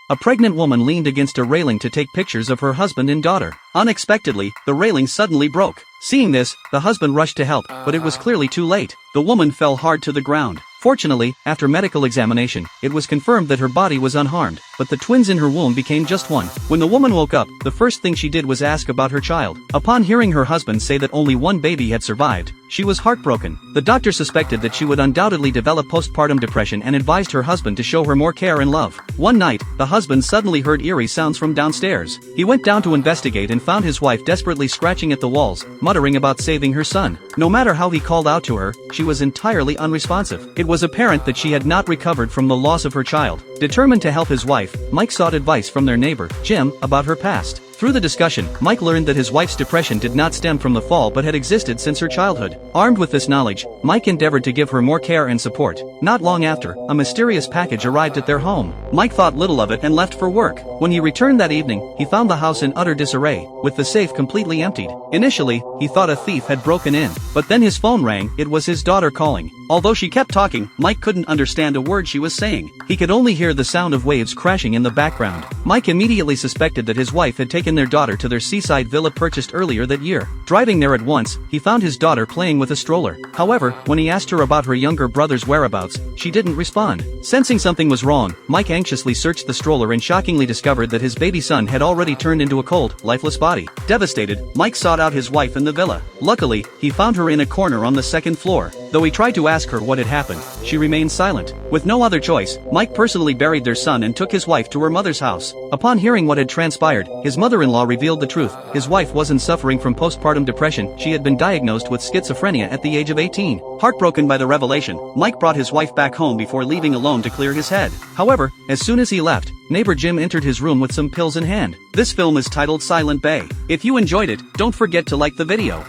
A pregnant woman leaned against a railing to take pictures of her husband and daughter. Unexpectedly, the railing suddenly broke. Seeing this, the husband rushed to help, but it was clearly too late. The woman fell hard to the ground. Fortunately, after medical examination, it was confirmed that her body was unharmed, but the twins in her womb became just one. When the woman woke up, the first thing she did was ask about her child. Upon hearing her husband say that only one baby had survived, she was heartbroken. The doctor suspected that she would undoubtedly develop postpartum depression and advised her husband to show her more care and love. One night, the husband suddenly heard eerie sounds from downstairs. He went down to investigate and found his wife desperately scratching at the walls, muttering about saving her son. No matter how he called out to her, she was entirely unresponsive. It was apparent that she had not recovered from the loss of her child. Determined to help his wife, Mike sought advice from their neighbor, Jim, about her past. Through the discussion, Mike learned that his wife's depression did not stem from the fall but had existed since her childhood. Armed with this knowledge, Mike endeavored to give her more care and support. Not long after, a mysterious package arrived at their home. Mike thought little of it and left for work. When he returned that evening, he found the house in utter disarray, with the safe completely emptied. Initially, he thought a thief had broken in, but then his phone rang. It was his daughter calling. Although she kept talking, Mike couldn't understand a word she was saying. He could only hear the sound of waves crashing in the background. Mike immediately suspected that his wife had taken their daughter to their seaside villa purchased earlier that year. Driving there at once, he found his daughter playing with a stroller. However, when he asked her about her younger brother's whereabouts, she didn't respond. Sensing something was wrong, Mike anxiously searched the stroller and shockingly discovered that his baby son had already turned into a cold, lifeless body. Devastated, Mike sought out his wife in the villa. Luckily, he found her in a corner on the second floor. Though he tried to ask her what had happened, she remained silent. With no other choice, Mike personally buried their son and took his wife to her mother's house. Upon hearing what had transpired, his mother-in-law revealed the truth. His wife wasn't suffering from postpartum depression, she had been diagnosed with schizophrenia at the age of 18. Heartbroken by the revelation, Mike brought his wife back home before leaving alone to clear his head. However, as soon as he left, neighbor Jim entered his room with some pills in hand. This film is titled Silent Bay. If you enjoyed it, don't forget to like the video.